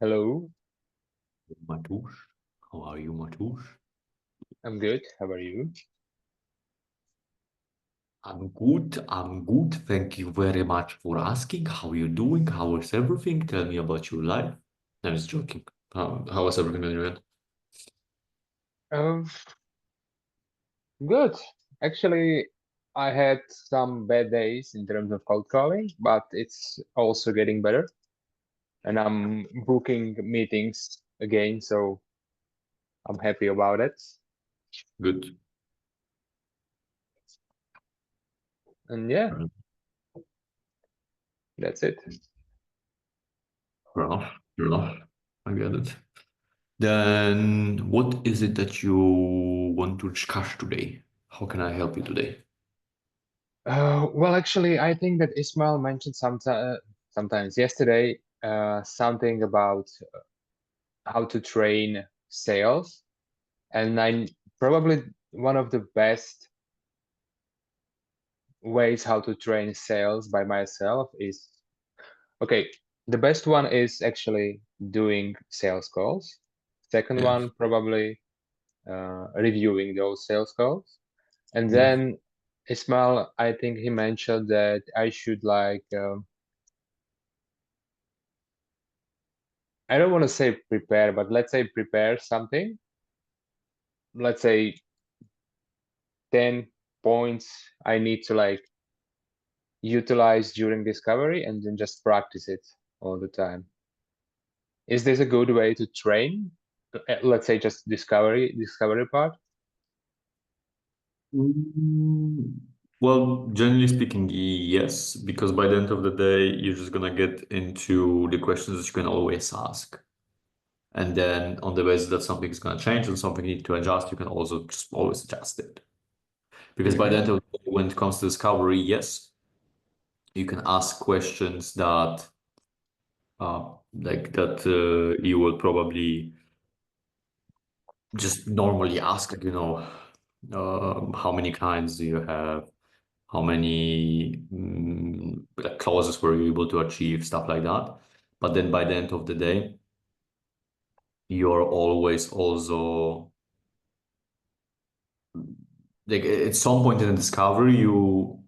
Hello, Matush, how are you, Matush? I'm good. How are you? I'm good. I'm good. Thank you very much for asking. How are you doing? How is everything? Tell me about your life. I was joking. How was everything on your end? Um, Good. Actually, I had some bad days in terms of cold calling, but it's also getting better. And I'm booking meetings again, so I'm happy about it. Good. And yeah, Fair that's it. enough. Fair enough. I get it. Then, what is it that you want to discuss today? How can I help you today? Well, actually, I think that Ismail mentioned sometimes yesterday something about how to train sales, and I probably one of the best ways how to train sales by myself is okay. The best one is actually doing sales calls. Second Yes. one, probably reviewing those sales calls. And Yes. then Ismail, I think he mentioned that I should like, I don't want to say prepare, but let's say prepare something. Let's say 10 points I need to like utilize during discovery and then just practice it all the time. Is this a good way to train? Let's say just discovery part. Mm, Well, generally speaking, yes, because by the end of the day, you're just gonna get into the questions that you can always ask. And then on the basis that something is gonna change and something you need to adjust, you can also just always adjust it. Because by the Mm-hmm. end of the day, when it comes to discovery, yes, you can ask questions that you will probably just normally ask, like, how many clients do you have? How many like clauses were you able to achieve, stuff like that. But then by the end of the day, you're always also like at some point in the discovery, you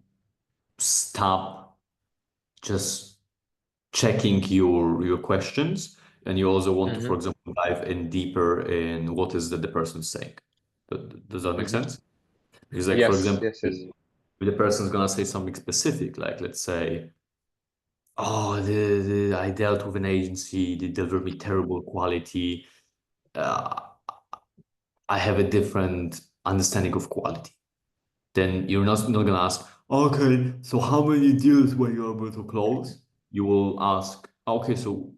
stop just checking your questions, and you also want to, Mm-hmm. for example, dive in deeper in what is that the person saying. Does that make Mm-hmm. sense? Because, like, for Yes, example, yes, yes. if the person's gonna say something specific, like let's say, oh, I dealt with an agency, they delivered me terrible quality. Uh, I have a different understanding of quality. Then you're not gonna ask, okay, so how many deals were you able to close? You will ask, okay, so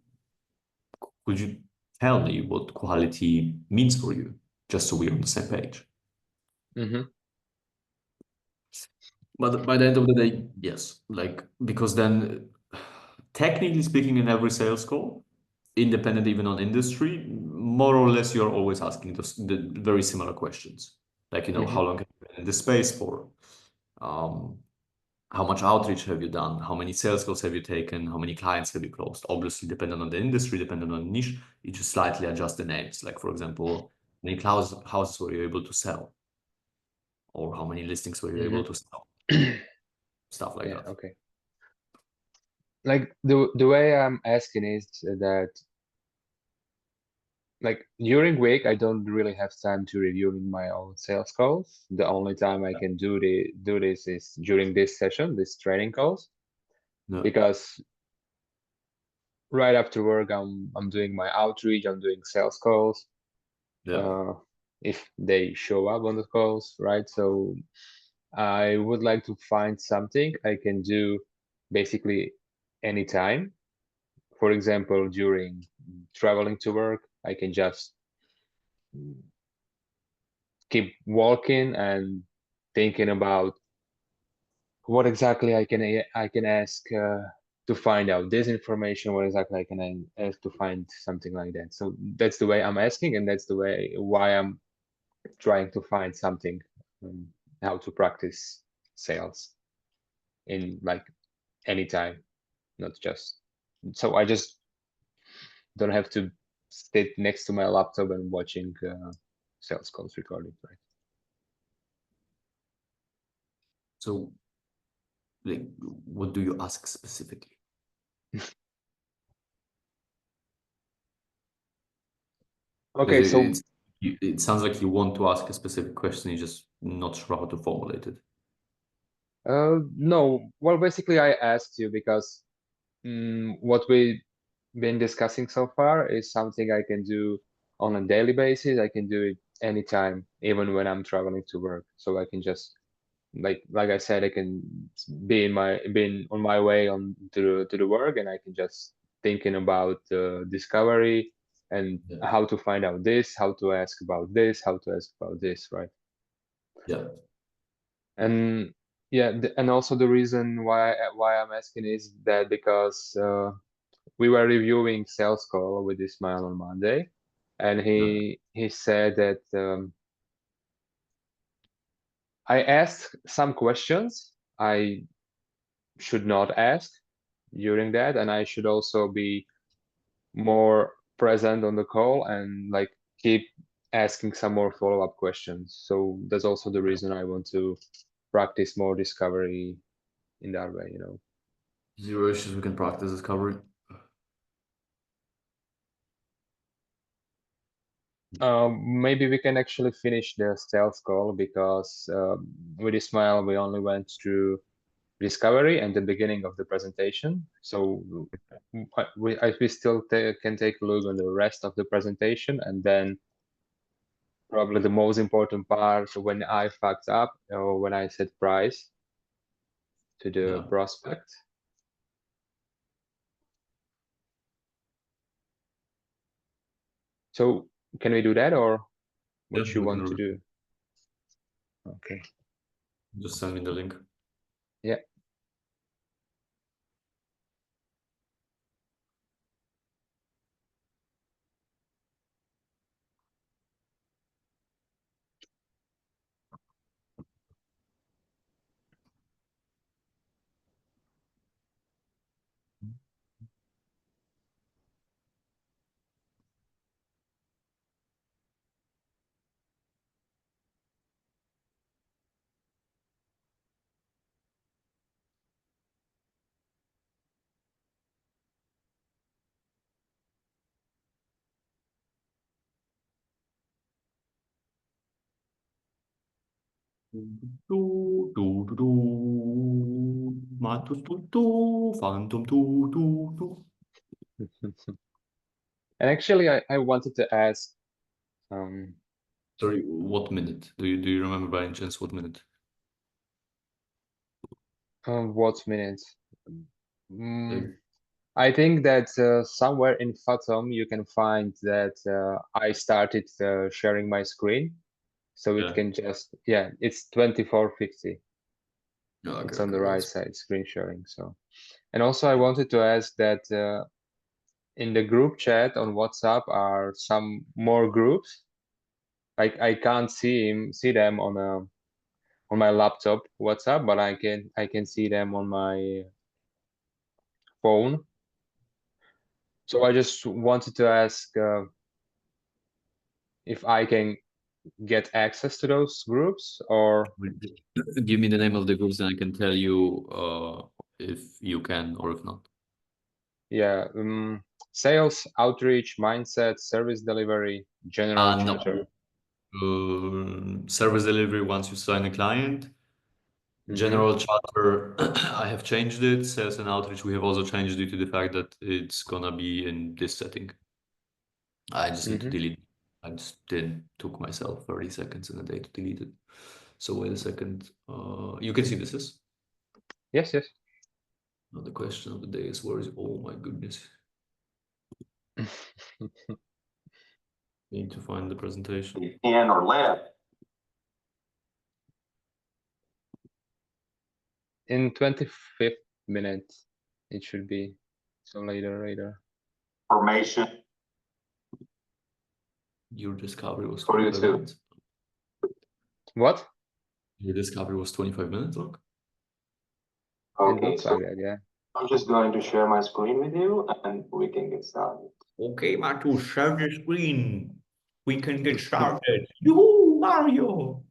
could you tell me what quality means for you, just so we're on the same page? Mm-hmm. But by the end of the day, yes, like because then, technically speaking, in every sales call, independent even on industry, more or less you're always asking the very similar questions. Like, Mm-hmm. how long have you been in this space for? Um, how much outreach have you done? How many sales calls have you taken? How many clients have you closed? Obviously, depending on the industry, depending on the niche, you just slightly adjust the names. Like, for example, how many houses were you able to sell? Or how many listings were you able to sell? Mm-hmm. Stuff like Yeah, that. okay. Like the way I'm asking is that like during week I don't really have time to reviewing my own sales calls. The only time I can do this is during this session, this training calls, No. because right after work I'm doing my outreach, I'm doing sales calls, Yeah. uh, if they show up on the calls, right? So I would like to find something I can do basically anytime. For example, during traveling to work, I can just keep walking and thinking about what exactly I can ask to find out this information. What exactly I can ask to find something like that. So that's the way I'm asking, and that's the way why I'm trying to find something, um, how to practice sales in like any time, not just so I just don't have to sit next to my laptop and watching sales calls recording, right? So, like, what do you ask specifically? Okay, Because so it sounds like you want to ask a specific question, you're just not sure how to formulate it. no, well, basically I asked you because what we've been discussing so far is something I can do on a daily basis. I can do it anytime, even when I'm traveling to work. So I can just like I said, I can be on my way on to the work, and I can just thinking about discovery and Yeah. how to find out this, how to ask about this, how to ask about this, right? Yeah. And yeah, and also the reason why I'm asking is that because we were reviewing sales call with Ismael on Monday, and he said that I asked some questions I should not ask during that, and I should also be more present on the call and like keep asking some more follow-up questions. So that's also the reason I want to practice more discovery in that way, you know. Zero issues, we can practice discovery. Maybe we can actually finish the sales call because with Ismail we only went through discovery and the beginning of the presentation. So we still can take a look on the rest of the presentation, and then probably the most important part when I fucked up or when I said price to the prospect. So can we do that, or what Yeah, you we want to can do? Okay. just send me the link. Yeah. Phantom tu. And actually, I wanted to ask, Sorry, what minute? Do you remember by any chance what minute? what minute? Like, I think that somewhere in Fathom you can find that I started sharing my screen, so it yeah. can just it's 24:50. Okay, It's on the okay, right that's side, screen sharing. So, and also I wanted to ask that in the group chat on WhatsApp are some more groups. I can't see them on my laptop WhatsApp, but I can see them on my phone. So I just wanted to ask if I can get access to those groups, or Give me the name of the groups, and I can tell you if you can or if not. yeah, sales, outreach, mindset, service delivery, general No. chatter. Service delivery once you sign a client. General chatter, I have changed it. Sales and outreach, we have also changed due to the fact that it's gonna be in this setting. I just need to delete. I just took myself 30 seconds in a day to delete it. So wait a second. You can see this is. Yes, yes. Now the question of the day is where is, oh my goodness. Need to find the presentation. In or left. In 25th minute, it should be. So later. Formation. Your discovery was 42. 25 minutes. What? Your discovery was 25 minutes long? It Okay, looks so like that, yeah. I'm just going to share my screen with you and we can get started. Okay, Matu, share the screen. We can get started. Yoo-hoo, Mario!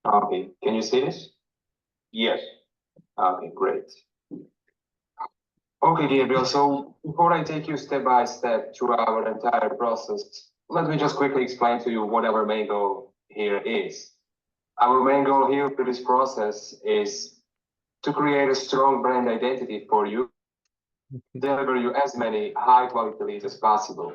Okay, can you see this? Yes. Okay, great. Okay, Gabriel, so before I take you step by step through our entire process, let me just quickly explain to you what our main goal here is. Our main goal here through this process is to create a strong brand identity for you, deliver you as many high quality leads as possible.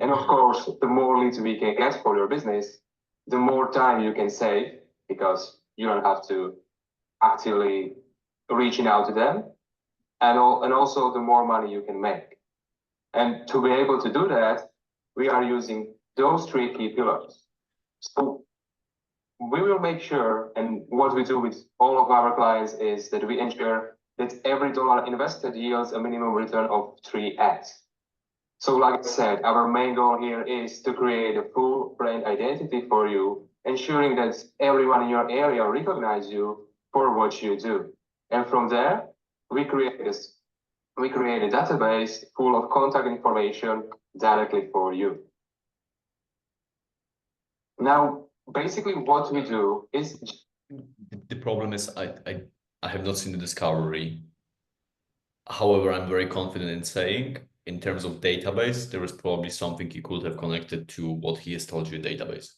And of course, the more leads we can get for your business, the more time you can save because you don't have to actively reaching out to them. And also the more money you can make. And to be able to do that, we are using those three key pillars. So we will make sure, and what we do with all of our clients is that we ensure that every dollar invested yields a minimum return of 3x. So like I said, our main goal here is to create a full brand identity for you, ensuring that everyone in your area recognizes you for what you do. And from there, we create a database full of contact information directly for you. Now, basically what we do is... The problem is I have not seen the discovery. However, I'm very confident in saying, in terms of database, there is probably something he could have connected to what he has told you in database.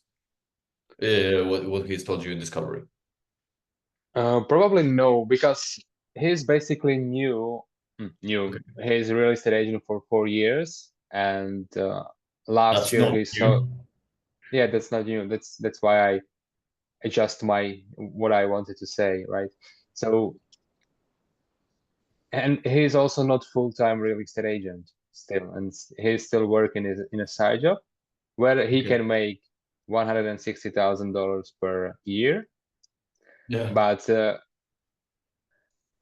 What he has told you in discovery. Probably no, because he's basically new. Okay. He's a real estate agent for 4 years, and last That's year not he saw. Yeah, that's not new. That's why I adjust what I wanted to say, right? So, and he's also not full-time real estate agent still, and he's still working in a side job where he can make $160,000 per year. Yeah. But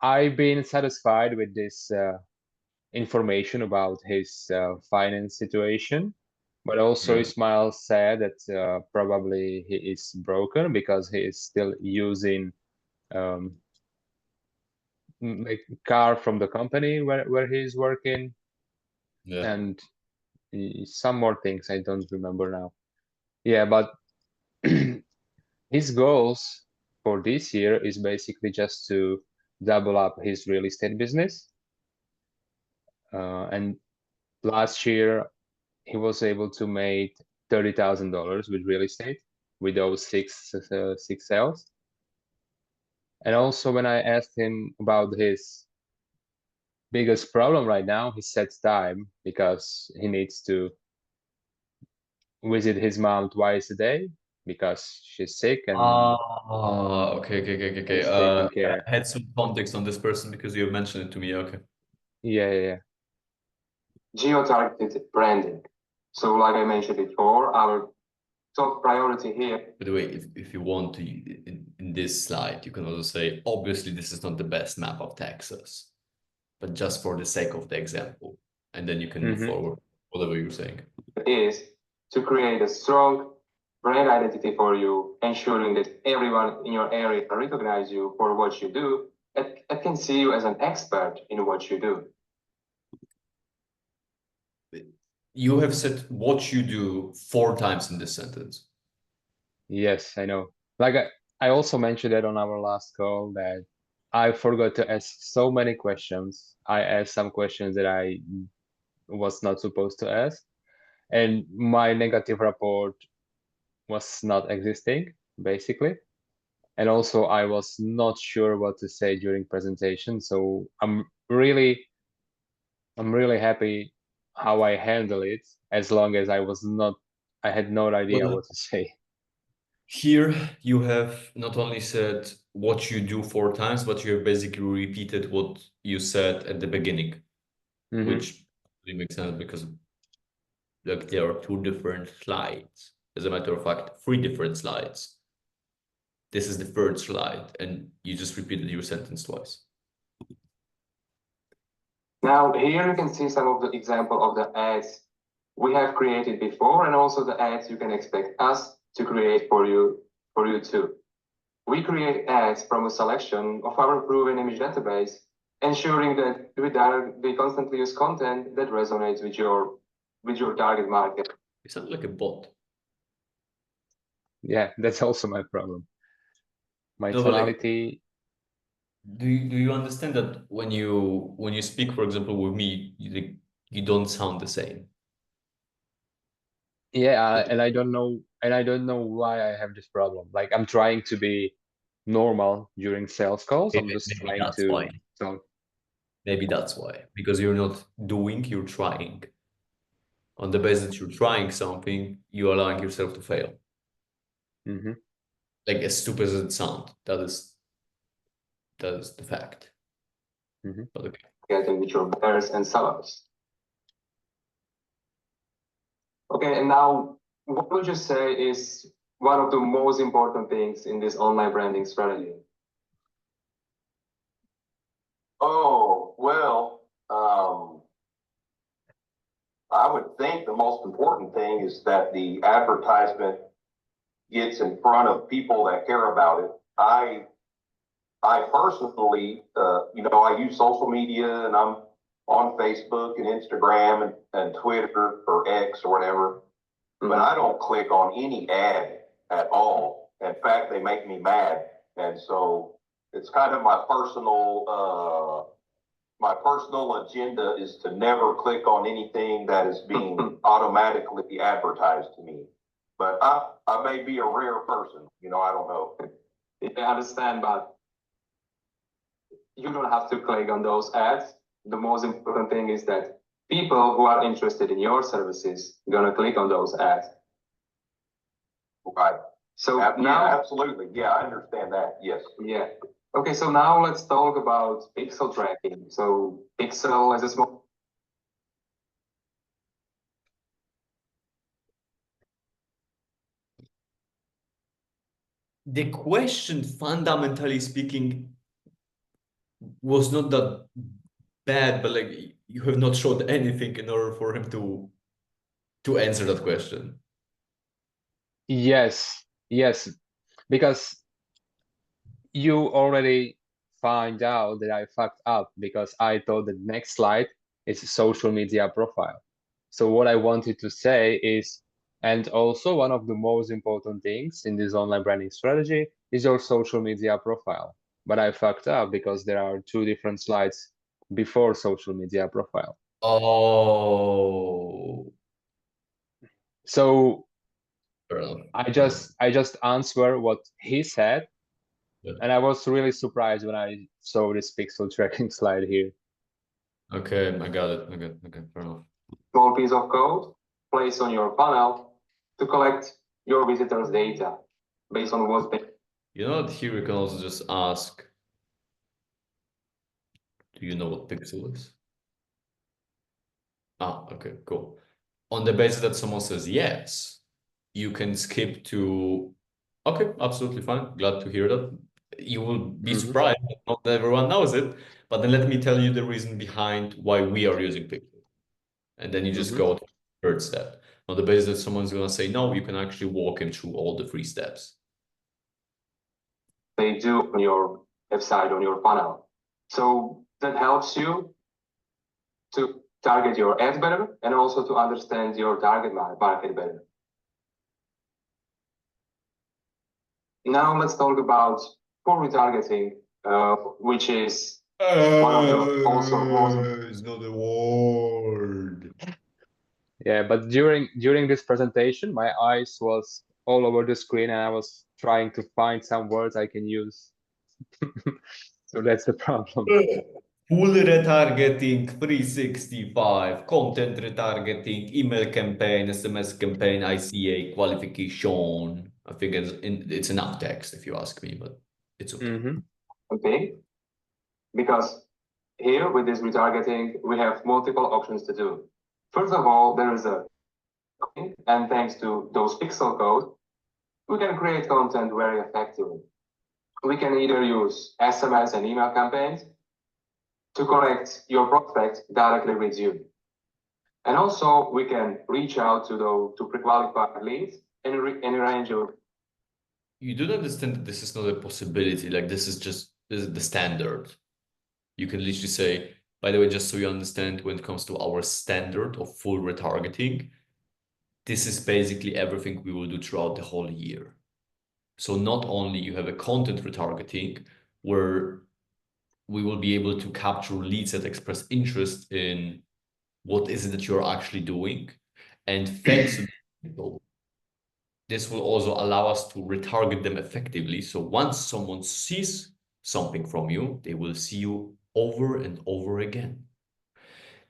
I've been satisfied with this information about his finance situation, but also Ismael said that probably he is broken because he is still using a car from the company where he's working, and some more things I don't remember now. Yeah, but his goals for this year is basically just to double up his real estate business. And last year, he was able to make $30,000 with real estate with those six sales. And also, when I asked him about his biggest problem right now, he said time, because he needs to visit his mom twice a day because she's sick and Okay. he's taking care. I had some context on this person because you mentioned it to me. Okay. Yeah. Geo-targeted branding. So like I mentioned before, our top priority here... By the way, if you want to, in this slide, you can also say, obviously, this is not the best map of Texas, but just for the sake of the example, and then you can move forward, whatever you're saying. Is to create a strong brand identity for you, ensuring that everyone in your area recognize you for what you do and can see you as an expert in what you do. You have said what you do 4 times in this sentence. Yes, I know. Like I also mentioned that on our last call that I forgot to ask so many questions. I asked some questions that I was not supposed to ask, and my negative report was not existing, basically. And also I was not sure what to say during presentation. So I'm really happy how I handle it, as long as I had no idea what to say. Here you have not only said what you do 4 times, but you have basically repeated what you said at the beginning, which really makes sense because like there are 2 different slides. As a matter of fact, 3 different slides. This is the 3rd slide, and you just repeated your sentence twice. Now here you can see some of the example of the ads we have created before, and also the ads you can expect us to create for you too. We create ads from a selection of our proven image database, ensuring that we constantly use content that resonates with your target market. You sound like a bot. Yeah, that's also my problem. My No, but like, tonality. do you understand that when you speak, for example, with me, you don't sound the same? Yeah, and I don't know why I have this problem. Like I'm trying to be normal during sales calls. I'm just Maybe trying that's to why. talk. Maybe that's why. Because you're not doing, you're trying. On the basis that you're trying something, you're allowing yourself to fail. Mm-hmm. Like as stupid as it sounds, that is the fact. Mm-hmm. But okay. Getting with your buyers and sellers. Okay, and now what would you say is one of the most important things in this online branding strategy? Oh, well, I would think the most important thing is that the advertisement gets in front of people that care about it. I personally, I use social media and I'm on Facebook and Instagram and Twitter or X or whatever, but I don't click on any ad at all. In fact, they make me mad. And so it's kind of my personal agenda is to never click on anything that is being automatically advertised to me. But I may be a rare person, I don't know. I understand, but you don't have to click on those ads. The most important thing is that people who are interested in your services are gonna click on those ads. Right. So Yeah, now, absolutely. Yeah, I understand that. Yes. yeah. Okay, so now let's talk about pixel tracking. So pixel is a small. The question, fundamentally speaking, was not that bad, but like you have not showed anything in order for him to answer that question. Yes, because you already find out that I fucked up because I thought the next slide is a social media profile. So what I wanted to say is, and also one of the most important things in this online branding strategy is your social media profile. But I fucked up because there are two different slides before social media profile. Oh, So fair enough. I just answer what he said, Yeah. and I was really surprised when I saw this pixel tracking slide here. Okay, I got it. Okay, fair enough. Small piece of code placed on your funnel to collect your visitors' data based on what they. You know that here you can also just ask, do you know what pixel is? Ah, okay, cool. On the basis that someone says yes, you can skip to, okay, absolutely fine. Glad to hear that. You will be surprised that not everyone knows it, but then let me tell you the reason behind why we are using pixel. And then you just go to the third step. On the basis that someone's going to say no, you can actually walk him through all the 3 steps. They do on your website, on your funnel. So that helps you to target your ads better and also to understand your target market better. Now let's talk about poor retargeting, which is one of the also most. It's not a word. Yeah, but during this presentation, my eyes was all over the screen and I was trying to find some words I can use. So that's the problem. Full retargeting 365, content retargeting, email campaign, SMS campaign, ICA qualification. I think it's enough text if you ask me, but it's okay. Okay, because here with this retargeting, we have multiple options to do. First of all, there is a, and thanks to those pixel code, we can create content very effectively. We can either use SMS and email campaigns to connect your prospects directly with you. And also we can reach out to pre-qualified leads and arrange your. you do understand that this is not a possibility. Like this is the standard. You can literally say, by the way, just so you understand, when it comes to our standard of full retargeting, this is basically everything we will do throughout the whole year. So not only you have a content retargeting where we will be able to capture leads that express interest in what is it that you're actually doing. And thanks to people, this will also allow us to retarget them effectively. So once someone sees something from you, they will see you over and over again.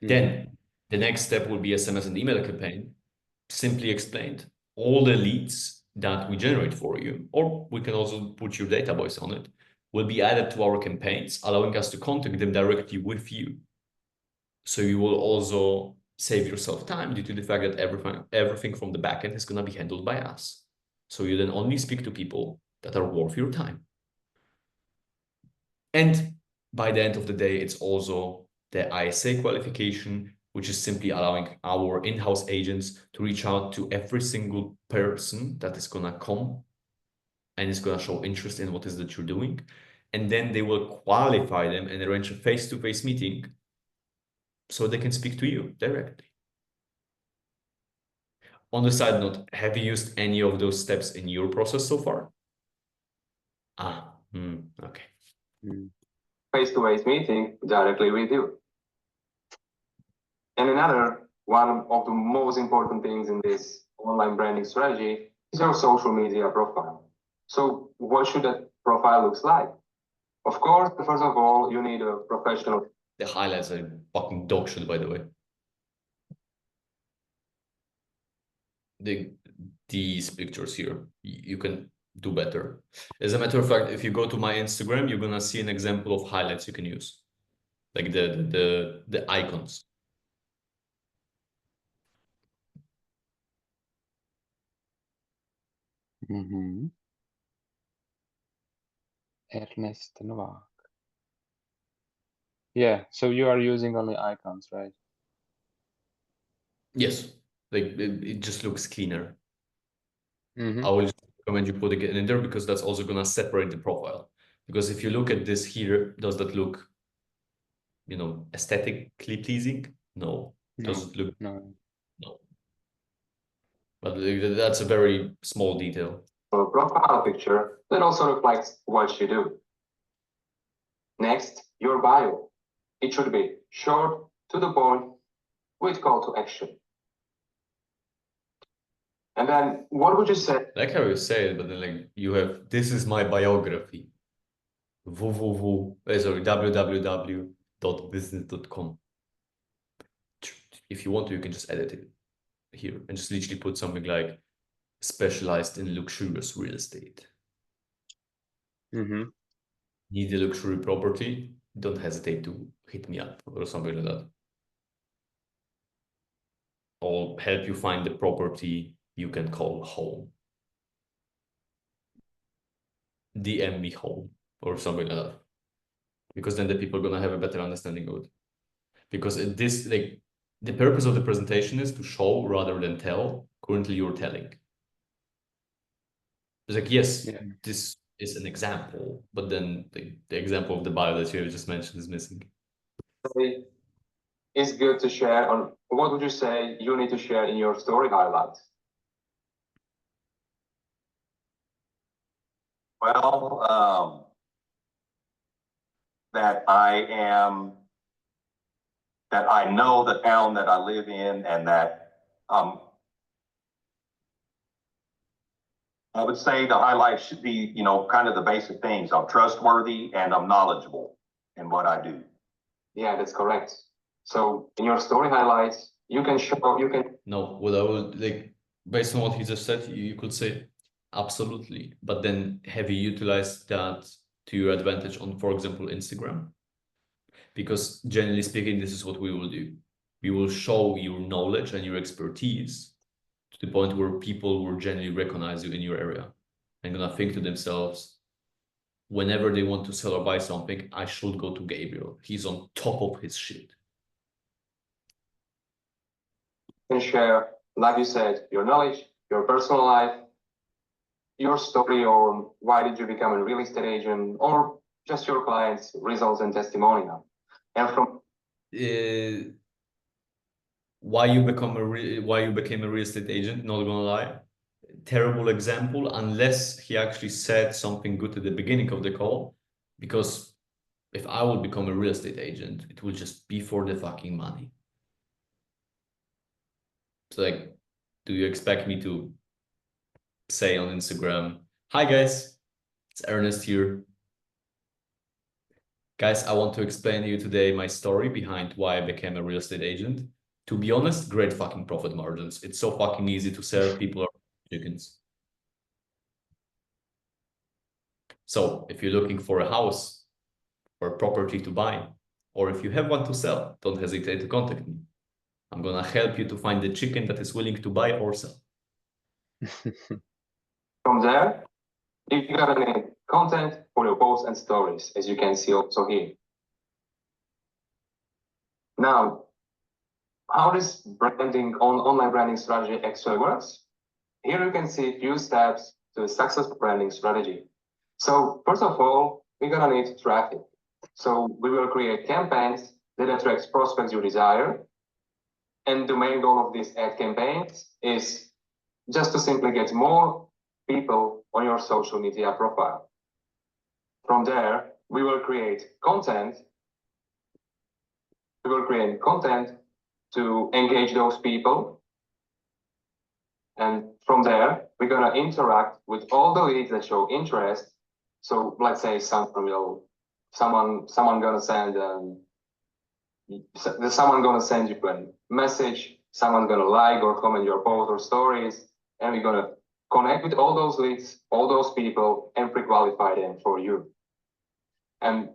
Then the next step will be SMS and email campaign. Simply explained, all the leads that we generate for you, or we can also put your database on it, will be added to our campaigns, allowing us to contact them directly with you. So you will also save yourself time due to the fact that everything from the backend is going to be handled by us. So you then only speak to people that are worth your time. And by the end of the day, it's also the ISA qualification, which is simply allowing our in-house agents to reach out to every single person that is going to come and is going to show interest in what is that you're doing. And then they will qualify them and arrange a face-to-face meeting so they can speak to you directly. On the side note, have you used any of those steps in your process so far? Okay. Face-to-face meeting directly with you. And another one of the most important things in this online branding strategy is your social media profile. So what should that profile look like? Of course, first of all, you need a professional. The highlights are fucking dog shit, by the way. These pictures here, you can do better. As a matter of fact, if you go to my Instagram, you're gonna see an example of highlights you can use, like the icons. Ernest Novak. Yeah, so you are using only icons, right? Yes, like it just looks cleaner. Mm-hmm. I will just recommend you put it in there because that's also gonna separate the profile. Because if you look at this here, does that look, you know, aesthetically pleasing? No. Does it look? No. No. But that's a very small detail. Profile picture that also reflects what you do. Next, your bio. It should be short, to the point, with call to action. And then what would you say? Like how you say it, but then like you have, this is my biography. www.business.com. If you want to, you can just edit it here and just literally put something like specialized in luxurious real estate. Need a luxury property? Don't hesitate to hit me up or something like that. Or help you find the property you can call home. DM me home or something like that. Because then the people are gonna have a better understanding of it. Because this, like, the purpose of the presentation is to show rather than tell. Currently, you're telling. It's like, yes, this is an example, but then the example of the bio that you just mentioned is missing. It's good to share on what would you say you need to share in your story highlights? Well, that I know the town that I live in, and that I would say the highlights should be, you know, kind of the basic things. I'm trustworthy and I'm knowledgeable in what I do. Yeah, that's correct. So in your story highlights, you can show, you can. No, what I would like, based on what he just said, you could say absolutely, but then have you utilized that to your advantage on, for example, Instagram? Because generally speaking, this is what we will do. We will show your knowledge and your expertise to the point where people will generally recognize you in your area and gonna think to themselves, whenever they want to sell or buy something, I should go to Gabriel. He's on top of his shit. Can share, like you said, your knowledge, your personal life, your story on why did you become a real estate agent, or just your clients' results and testimonial. And from why you became a real estate agent, not gonna lie, terrible example, unless he actually said something good at the beginning of the call, because if I would become a real estate agent, it will just be for the fucking money. So like, do you expect me to say on Instagram, hi guys, it's Ernest here. Guys, I want to explain to you today my story behind why I became a real estate agent. To be honest, great fucking profit margins. It's so fucking easy to sell. People are chickens. So if you're looking for a house or a property to buy, or if you have one to sell, don't hesitate to contact me. I'm gonna help you to find the chicken that is willing to buy or sell. From there, you got any content for your posts and stories, as you can see also here. Now, how this branding online branding strategy actually works? Here you can see a few steps to a successful branding strategy. So first of all, we're gonna need traffic. So we will create campaigns that attracts prospects you desire. And the main goal of these ad campaigns is just to simply get more people on your social media profile. From there, we will create content. We will create content to engage those people. And from there, we're gonna interact with all the leads that show interest. So let's say someone gonna send someone gonna send you a message, someone gonna like or comment your post or stories, and we're gonna connect with all those leads, all those people, and pre-qualify them for you. And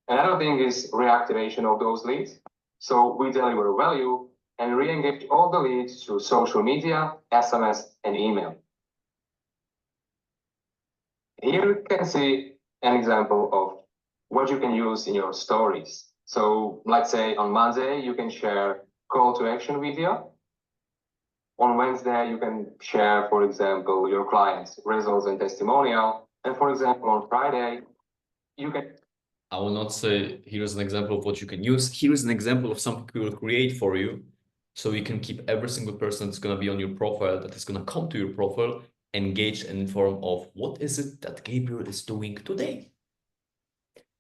another thing is reactivation of those leads. So we deliver value and re-engage all the leads through social media, SMS, and email. Here you can see an example of what you can use in your stories. So let's say on Monday, you can share call to action video. On Wednesday, you can share, for example, your clients' results and testimonial. And for example, on Friday, you can... I will not say, here's an example of what you can use. Here's an example of something we will create for you. So you can keep every single person that's going to be on your profile, that is going to come to your profile, engaged and informed of what is it that Gabriel is doing today.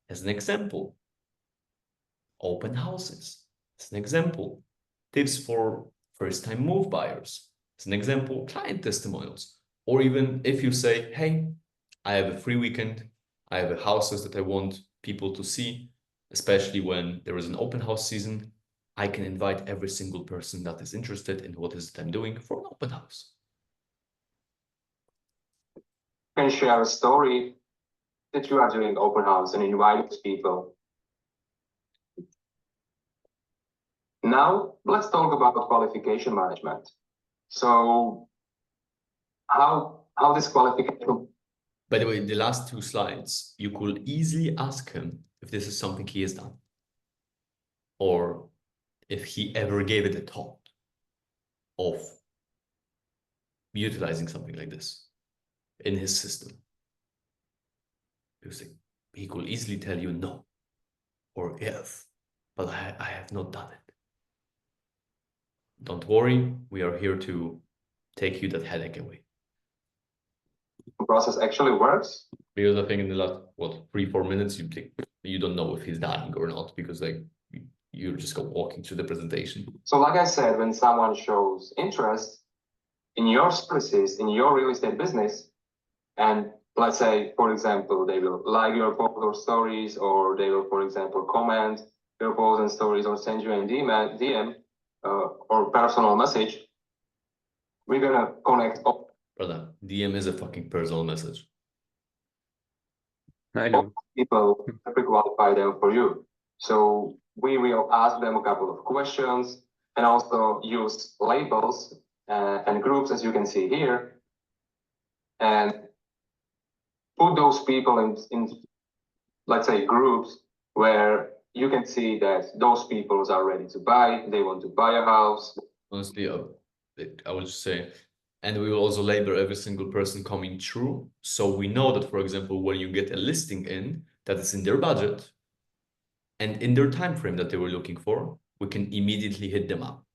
As an example, open houses. As an example, tips for first-time move buyers. As an example, client testimonials. Or even if you say, hey, I have a free weekend, I have houses that I want people to see, especially when there is an open house season, I can invite every single person that is interested in what is it I'm doing for an open house. You can share a story that you are doing open house and invite people. Now, let's talk about qualification management. So how this qualification... By the way, the last two slides, you could easily ask him if this is something he has done, or if he ever gave it a thought of utilizing something like this in his system. Because he could easily tell you no, or yes, but I have not done it. Don't worry, we are here to take you that headache away. Process actually works. Because I think in the last, 3-4 minutes, you don't know if he's dying or not, because like you're just walking through the presentation. So like I said, when someone shows interest in your services, in your real estate business, and let's say, for example, they will like your post or stories, or they will, for example, comment your posts and stories, or send you a DM or personal message, we're gonna connect up. Brother, DM is a fucking personal message. I know. People to pre-qualify them for you. So we will ask them a couple of questions and also use labels and groups, as you can see here, and put those people in let's say, groups where you can see that those people are ready to buy, they want to buy a house. Honestly, I would just say And we will also label every single person coming through. So we know that, for example, when you get a listing in, that is in their budget and in their time frame that they were looking for, we can immediately hit them up.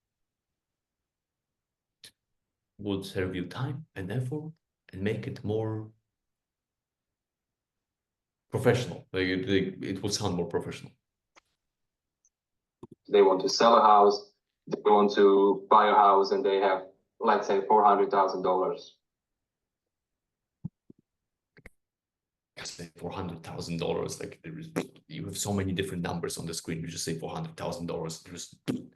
Would save you time and effort and make it more professional. Like it would sound more professional. They want to sell a house, they want to buy a house, and they have, let's say, $400,000. Say $400,000. Like you have so many different numbers on the screen. You just say $400,000.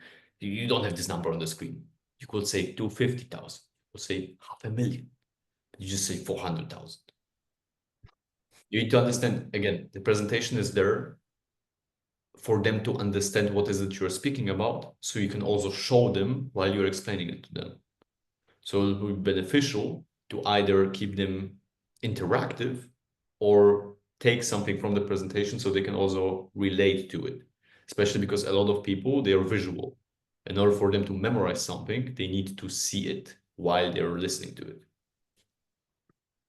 You don't have this number on the screen. You could say 250,000. You could say $500,000. You just say 400,000. You need to understand, again, the presentation is there for them to understand what is it you're speaking about, so you can also show them while you're explaining it to them. So it will be beneficial to either keep them interactive or take something from the presentation so they can also relate to it, especially because a lot of people, they are visual. In order for them to memorize something, they need to see it while they're listening to it.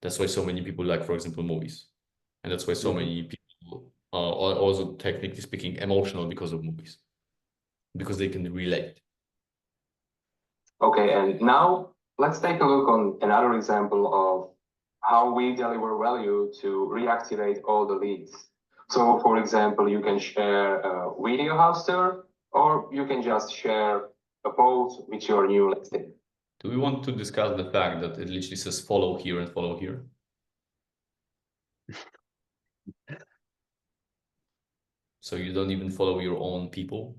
That's why so many people like, for example, movies. And that's why so many people are also, technically speaking, emotional because of movies, because they can relate. Okay, and now let's take a look on another example of how we deliver value to reactivate all the leads. So, for example, you can share a video house tour, or you can just share a post with your new listing. Do we want to discuss the fact that it literally says follow here and follow here? So you don't even follow your own people?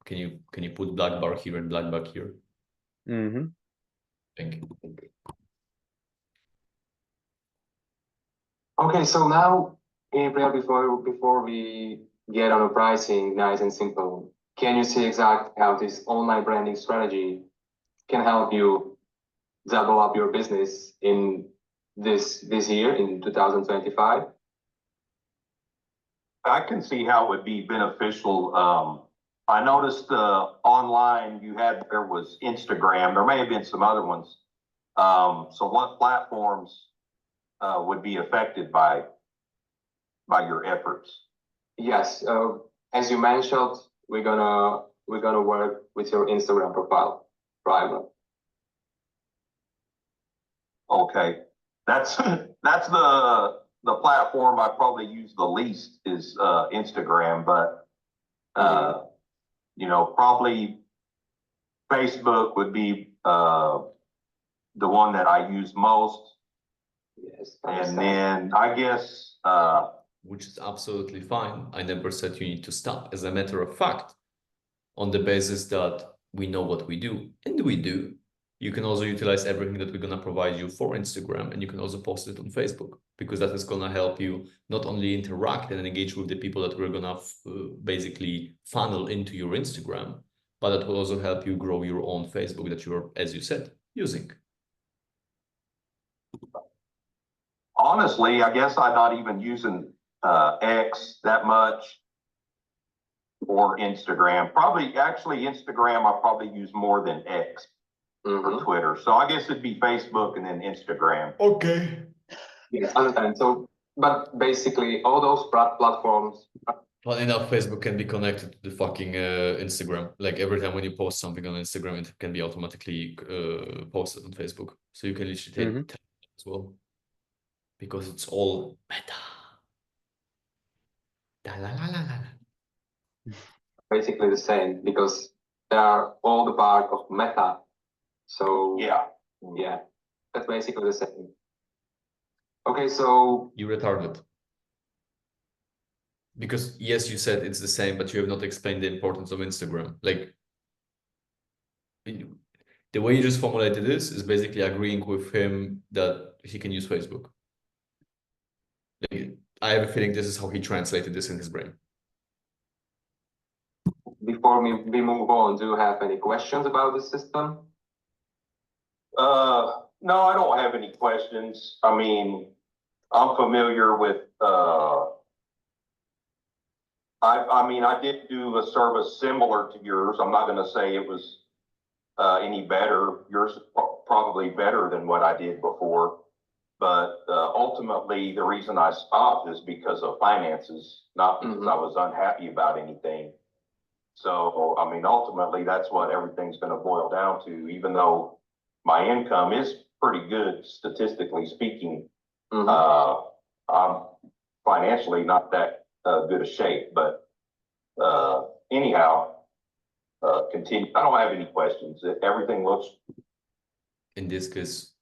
Can you put black bar here and black bar here? Mm-hmm. Thank you. Okay, so now, Gabriel, before we get on a pricing, nice and simple, can you see exactly how this online branding strategy can help you double up your business in this year, in 2025? I can see how it would be beneficial. I noticed online there was Instagram. There may have been some other ones. So what platforms would be affected by your efforts? Yes, as you mentioned, we're gonna work with your Instagram profile, private. Okay, that's the platform I probably use the least is Instagram, but you know, probably Facebook would be the one that I use most. Yes, and then I guess which is absolutely fine. I never said you need to stop. As a matter of fact, on the basis that we know what we do, and we do, you can also utilize everything that we're going to provide you for Instagram, and you can also post it on Facebook, because that is going to help you not only interact and engage with the people that we're going to basically funnel into your Instagram, but that will also help you grow your own Facebook that you're, as you said, using. honestly, I guess I'm not even using X that much or Instagram. Probably, actually, Instagram I probably use more than X or Twitter. So I guess it'd be Facebook and then Instagram. Okay. Yes, understand. So, but basically, all those platforms. Funny enough, Facebook can be connected to the fucking Instagram. Like every time when you post something on Instagram, it can be automatically posted on Facebook. So you can literally take as well, because it's all meta. Da la la la la. Basically the same, because they are all the part of Meta. So yeah, that's basically the same. Okay, so you retarded. Because yes, you said it's the same, but you have not explained the importance of Instagram. Like the way you just formulated this is basically agreeing with him that he can use Facebook. Like, I have a feeling this is how he translated this in his brain. before we move on, do you have any questions about the system? no, I don't have any questions. I mean, I'm familiar with I mean, I did do a service similar to yours. I'm not going to say it was any better. Yours is probably better than what I did before. But ultimately, the reason I stopped is because of finances, not because I was unhappy about anything. So, I mean, ultimately, that's what everything's going to boil down to, even though my income is pretty good, statistically speaking. I'm financially not that good a shape, but anyhow, continue. I don't have any questions. Everything looks. In this case,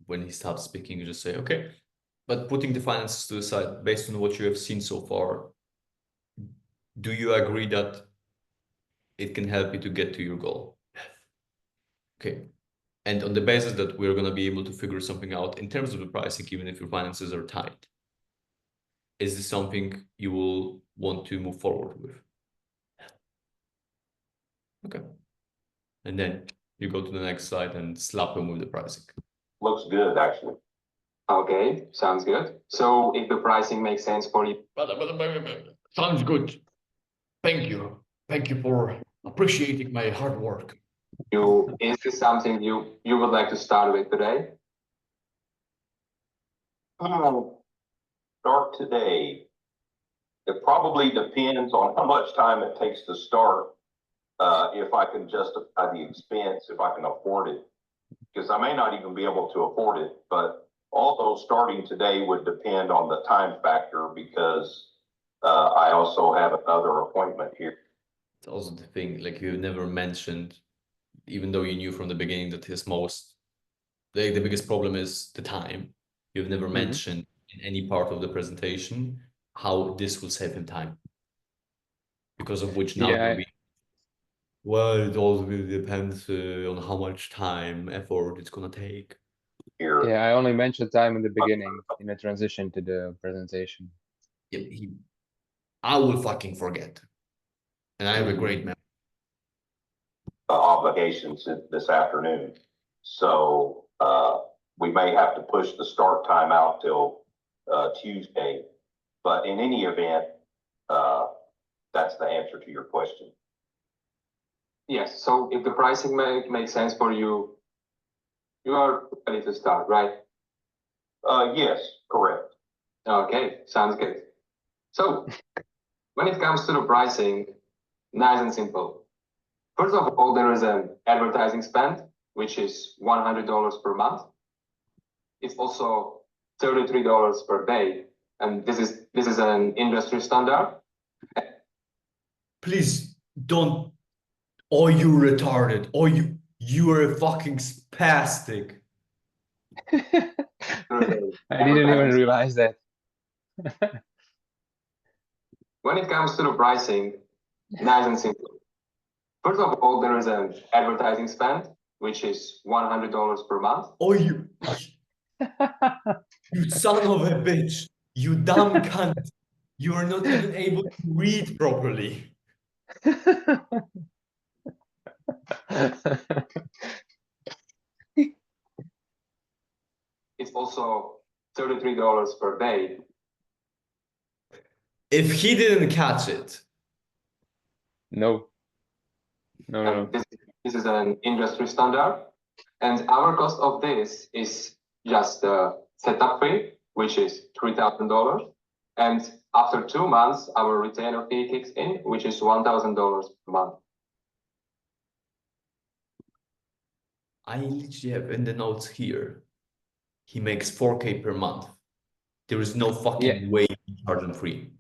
when he stops speaking, you just say, okay, but putting the finances to the side, based on what you have seen so far, do you agree that it can help you to get to your goal? Okay. And on the basis that we're going to be able to figure something out in terms of the pricing, even if your finances are tight, is this something you will want to move forward with? Okay. And then you go to the next slide and slap him with the pricing. Looks good, actually. Okay, sounds good. So if the pricing makes sense for you, Sounds good. Thank you. Thank you for appreciating my hard work. is this something you would like to start with today? Start today. It probably depends on how much time it takes to start. If I can justify the expense, if I can afford it, because I may not even be able to afford it, but although starting today would depend on the time factor, because I also have another appointment here. It's also the thing, like you never mentioned, even though you knew from the beginning that the biggest problem is the time. You've never mentioned in any part of the presentation how this will save him time. Because of which now Yeah, well, it also really depends on how much time, effort it's gonna take. Here. yeah, I only mentioned time in the beginning in the transition to the presentation. Yeah, I will fucking forget. And I have a great memory. Obligations this afternoon. So we may have to push the start time out till Tuesday. But in any event, that's the answer to your question. Yes, so if the pricing makes sense for you, you are ready to start, right? Yes, correct. Okay, sounds good. So when it comes to the pricing, nice and simple. First of all, there is an advertising spend, which is $100 per month. It's also $33 per day, and this is an industry standard. Please don't. Oh, you retarded. Oh, you are a fucking spastic. I didn't even realize that. When it comes to the pricing, nice and simple. First of all, there is an advertising spend, which is $100 per month. Oh, you son of a bitch. You dumb cunt. You are not even able to read properly. It's also $33 per day. If he didn't catch it. No. No. And this is an industry standard. And our cost of this is just the setup fee, which is $3,000. And after 2 months, our retainer fee kicks in, which is $1,000 per month. I literally have in the notes here. He makes 4K per month. There is no fucking way you charge him free.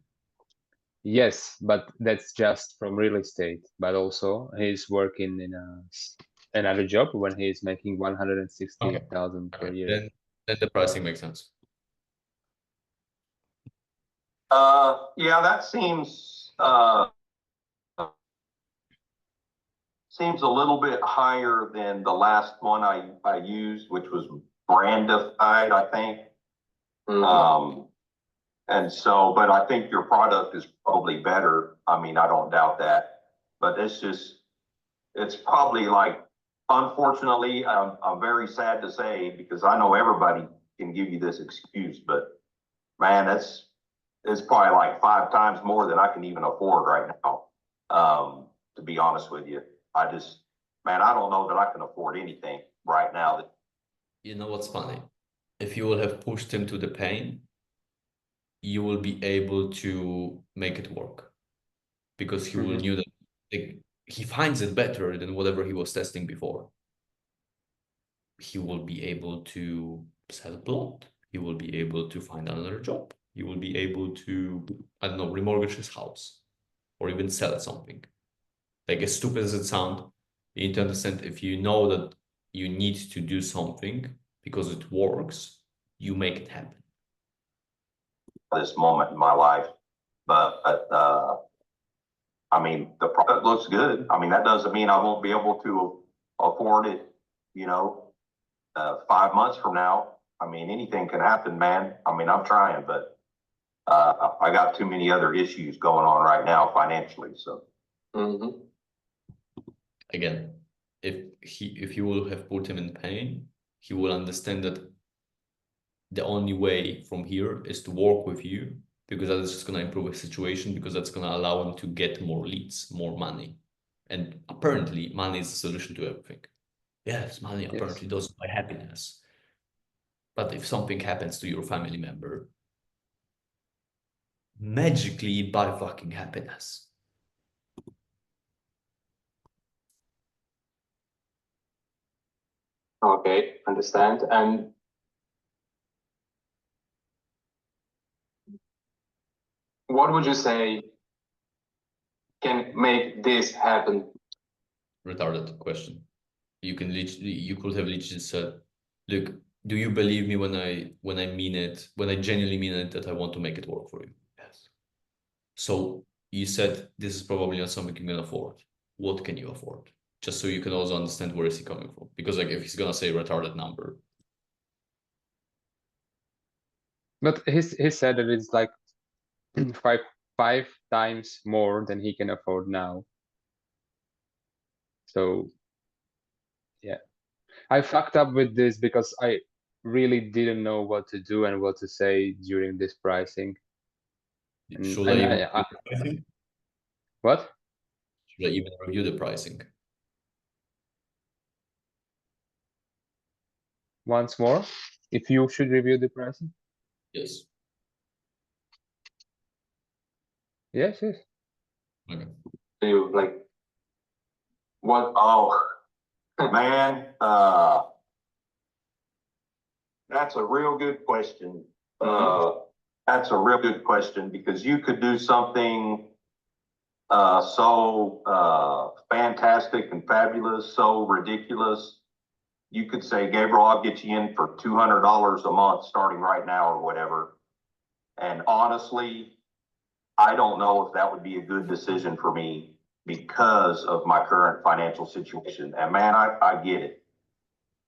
Yes, but that's just from real estate. But also he's working in another job when he's making 160,000 per year. Then the pricing makes sense. Yeah, that seems a little bit higher than the last one I used, which was brandified, I think. And so, but I think your product is probably better. I mean, I don't doubt that, but it's probably like, unfortunately, I'm very sad to say, because I know everybody can give you this excuse, but man, it's probably like 5 times more than I can even afford right now. To be honest with you, man, I don't know that I can afford anything right now. You know what's funny? If you will have pushed him to the pain, you will be able to make it work, because he will knew that like, he finds it better than whatever he was testing before. He will be able to sell a plot. He will be able to find another job. He will be able to, I don't know, remortgage his house or even sell something. Like, as stupid as it sounds, you need to understand, if you know that you need to do something because it works, you make it happen. This moment in my life, but I mean, the product looks good. I mean, that doesn't mean I won't be able to afford it, you know, 5 months from now. I mean, anything can happen, man. I mean, I'm trying, but I got too many other issues going on right now financially. So Again, if you will have put him in pain, he will understand that the only way from here is to work with you, because that is just going to improve his situation, because that's going to allow him to get more leads, more money. And apparently money is the solution to everything. Yes, money apparently doesn't buy happiness. But if something happens to your family member, magically it buy fucking happiness. Okay, understand. And what would you say can make this happen? Retarded question. You could have literally said, look, do you believe me when I mean it, when I genuinely mean it, that I want to make it work for you? Yes. So you said this is probably not something you can afford. What can you afford? Just so you can also understand where is he coming from. Because like, if he's gonna say retarded number. But he said that it's like five times more than he can afford now. So yeah, I fucked up with this because I really didn't know what to do and what to say during this pricing. Should What? Should I even review the pricing? Once more, if you should review the pricing? Yes. Yes, yes. Okay. Do you like what? oh man, that's a real good question. That's a real good question, because you could do something so fantastic and fabulous, so ridiculous. You could say, Gabriel, I'll get you in for $200 a month starting right now or whatever. And honestly, I don't know if that would be a good decision for me because of my current financial situation. And man, I get it.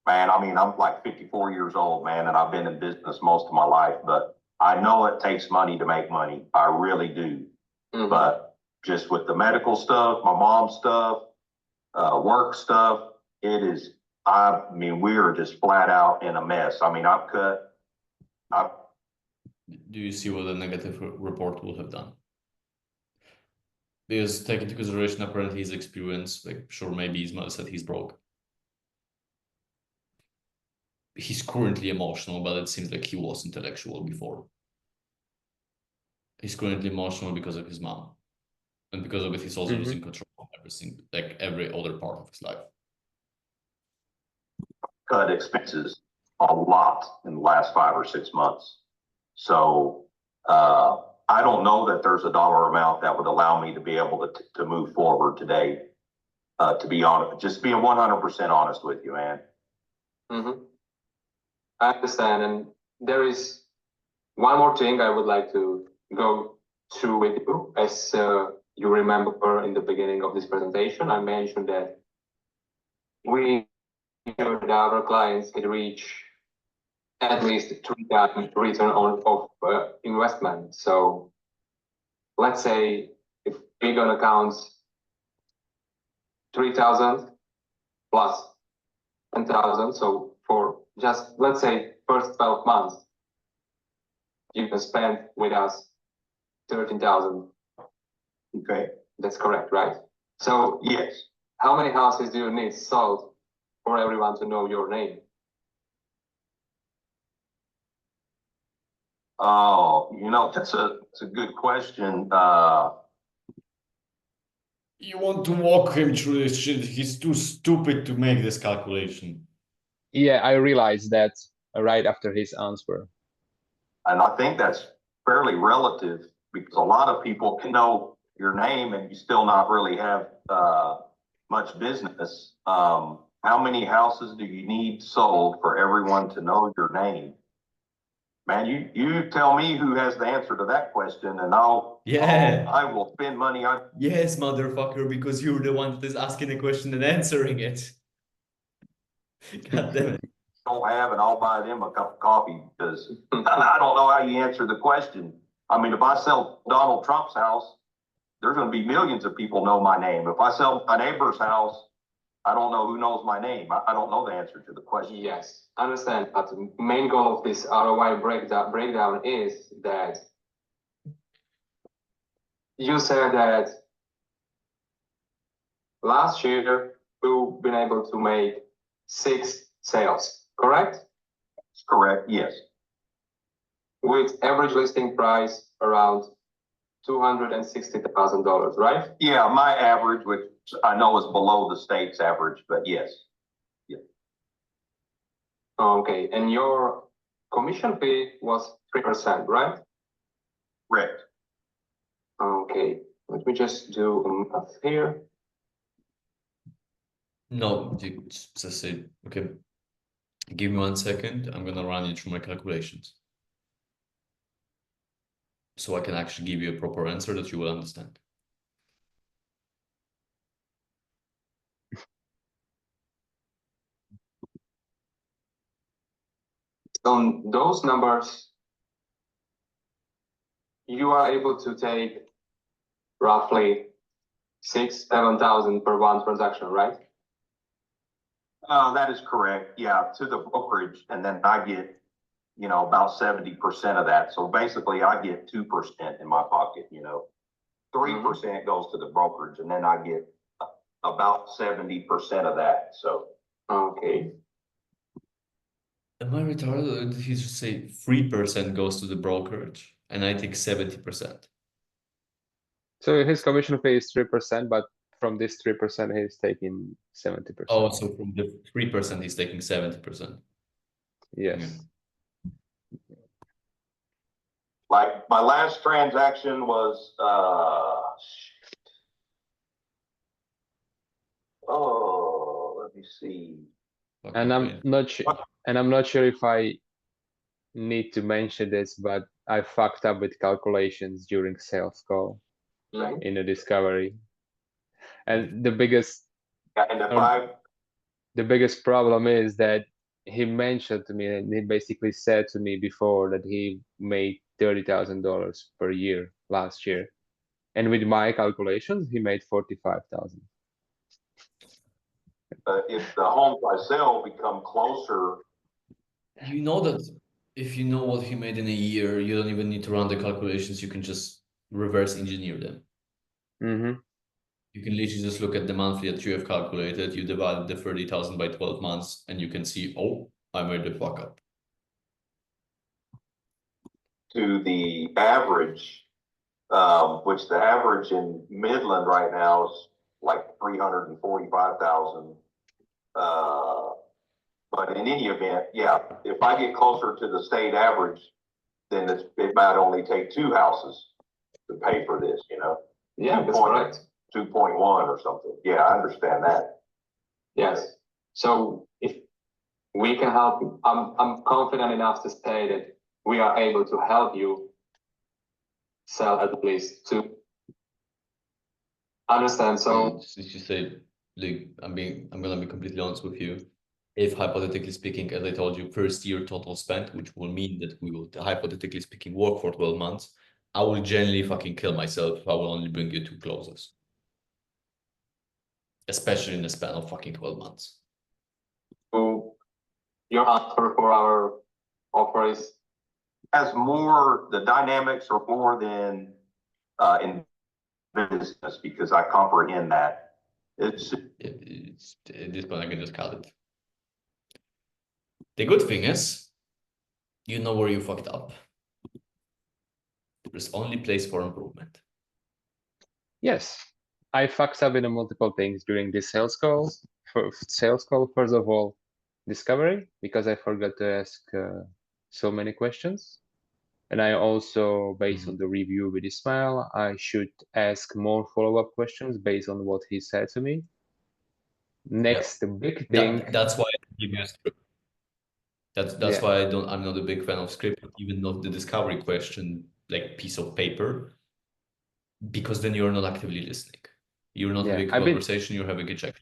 Man, I mean, I'm like 54 years old, man, and I've been in business most of my life, but I know it takes money to make money. I really do. But just with the medical stuff, my mom's stuff, work stuff, I mean, we are just flat out in a mess. I mean, Do you see what the negative report will have done? Because take into consideration apparently his experience, like sure, maybe Ismael said he's broke. He's currently emotional, but it seems like he was intellectual before. He's currently emotional because of his mom. And because of it, he's also losing control of everything, like every other part of his life. cut expenses a lot in the last 5 or 6 months. So I don't know that there's a dollar amount that would allow me to be able to move forward today. To be honest, just being 100% honest with you, man. I understand. And there is one more thing I would like to go through with you. As you remember in the beginning of this presentation, I mentioned that we that our clients can reach at least 3 times return of investment. So let's say if we're gonna count 3,000 plus 10,000, so for just let's say first 12 months, you can spend with us 13,000. Okay, That's correct, right? So yes. how many houses do you need sold for everyone to know your name? Oh, that's a good question. You want to walk him through this shit. He's too stupid to make this calculation. Yeah, I realized that right after his answer. And I think that's fairly relative because a lot of people can know your name and you still not really have much business. How many houses do you need sold for everyone to know your name? Man, you tell me who has the answer to that question, and I will spend money on. Yes, motherfucker, because you're the one that is asking the question and answering it. God damn it. Don't have, and I'll buy them a cup of coffee because I don't know how you answer the question. I mean, if I sell Donald Trump's house, there's going to be millions of people know my name. If I sell a neighbor's house, I don't know who knows my name. I don't know the answer to the question. Yes, I understand. But the main goal of this ROI breakdown is that you said that last year you've been able to make 6 sales, correct? That's correct, yes. With average listing price around $260,000, right? Yeah, my average, which I know is below the state's average, but yes. Yeah. Okay, and your commission fee was 3%, right? Correct. Okay, let me just do a math here. No, you just say, okay, give me 1 second. I'm gonna run it through my calculations. So I can actually give you a proper answer that you will understand. On those numbers, you are able to take roughly 6,000-7,000 per one transaction, right? That is correct. Yeah, to the brokerage, and then I get, about 70% of that. So basically, I get 2% in my pocket. 3% goes to the brokerage, and then I get about 70% of that. So okay. Am I retarded? Or did he just say 3% goes to the brokerage and I take 70%? So his commission fee is 3%, but from this 3%, he's taking 70%. Oh, so from the 3%, he's taking 70%. Yes. Yeah. like my last transaction was, let me see. And I'm not sure. And I'm not sure if I need to mention this, but I fucked up with calculations during sales call in the discovery. And the biggest And if the biggest problem is that he mentioned to me, and he basically said to me before that he made $30,000 per year last year, and with my calculations, he made 45,000. if the homes I sell become closer, You know that if you know what he made in a year, you don't even need to run the calculations. You can just reverse engineer them. Mm-hmm. You can literally just look at the monthly that you have calculated. You divide the 30,000 by 12 months, and you can see, oh, I made the fuck up. to the average, which the average in Midland right now is like 345,000. But in any event, yeah, if I get closer to the state average, then it might only take 2 houses to pay for this, Yeah, that's correct. 2.1 or something. Yeah, I understand that. Yes. So if we can help you, I'm confident enough to say that we are able to help you sell at least 2. Understand? So you say, like, I'm gonna be completely honest with you. If hypothetically speaking, as I told you, first year total spent, which will mean that we will hypothetically speaking work for 12 months, I will generally fucking kill myself if I will only bring you 2 closes. Especially in the span of fucking 12 months. your answer for our offer is The dynamics are more than in business, because I comprehend that. It's At this point, I can just cut it. The good thing is, you know where you fucked up. There's only place for improvement. Yes, I fucked up in multiple things during this sales call. First of all, discovery, because I forgot to ask so many questions. And I also, based on the review with Ismael, I should ask more follow-up questions based on what he said to me. Next, the big thing. That's why I give you a script. That's Yeah. why I'm not a big fan of script, even not the discovery question, like piece of paper, because then you're not actively listening. You're not having a conversation, you're having a check.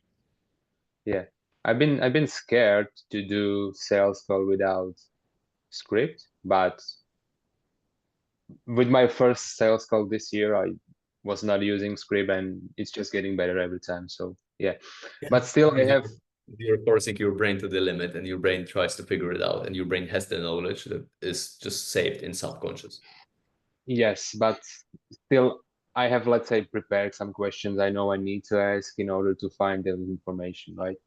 Yeah. I've been scared to do sales call without script, but with my first sales call this year, I was not using script and it's just getting better every time. So yeah, but still You're forcing your brain to the limit and your brain tries to figure it out and your brain has the knowledge that is just saved in subconscious. Yes, but still I have, let's say, prepared some questions I know I need to ask in order to find the information, right?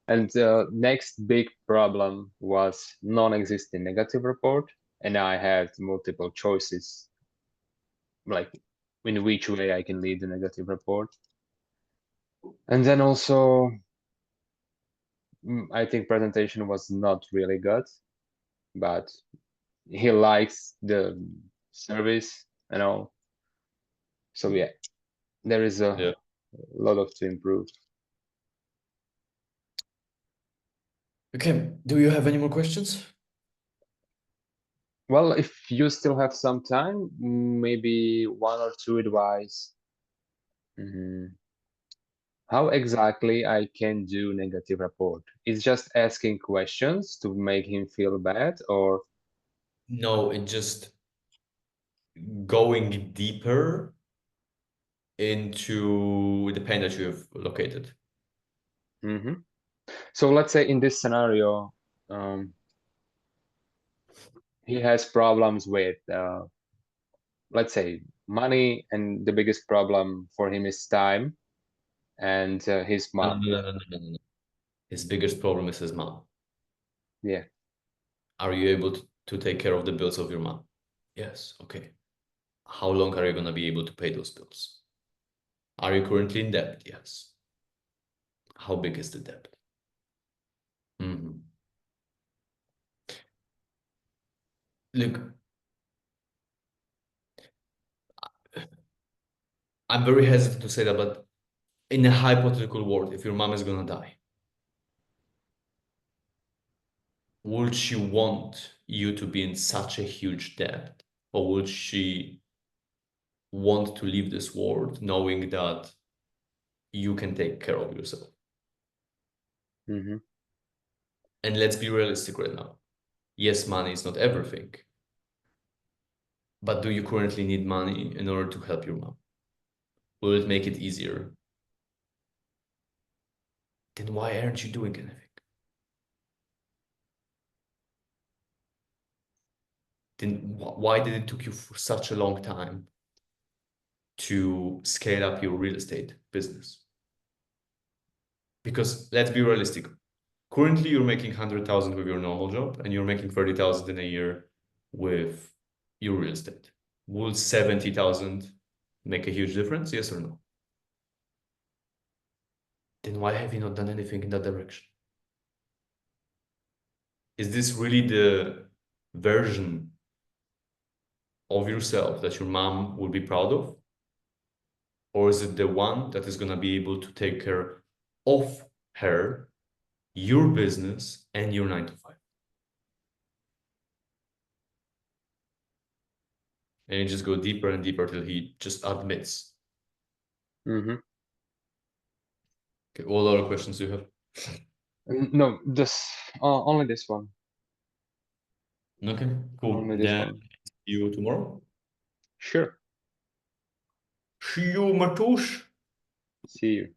And the next big problem was non-existing negative report, and I had multiple choices, like in which way I can lead the negative report. And then also, I think presentation was not really good, but he likes the service and all. So yeah, there is a lot of to improve. Okay, do you have any more questions? Well, if you still have some time, maybe one or two advice. How exactly I can do negative report? It's just asking questions to make him feel bad, or? No, it's just going deeper into the pain that you have located. So let's say in this scenario, he has problems with, let's say, money, and the biggest problem for him is time, and his mom. No. His biggest problem is his mom. Yeah. Are you able to take care of the bills of your mom? Yes. Okay. How long are you going to be able to pay those bills? Are you currently in debt? Yes. How big is the debt? Look, I'm very hesitant to say that, but in a hypothetical world, if your mom is going to die, would she want you to be in such a huge debt, or would she want to leave this world knowing that you can take care of yourself? And let's be realistic right now. Yes, money is not everything, but do you currently need money in order to help your mom? Will it make it easier? Then why aren't you doing anything? Then why did it took you for such a long time to scale up your real estate business? Because let's be realistic. Currently, you're making 100,000 with your normal job, and you're making 30,000 in a year with your real estate. Will 70,000 make a huge difference? Yes or no? Then why have you not done anything in that direction? Is this really the version of yourself that your mom will be proud of? Or is it the one that is going to be able to take care of her, your business, and your 9-to-5? And you just go deeper and deeper till he just admits. Okay, what other questions do you have? No, only this one. Okay, cool. Only this one. See you tomorrow. Sure. See you, Matush. See you.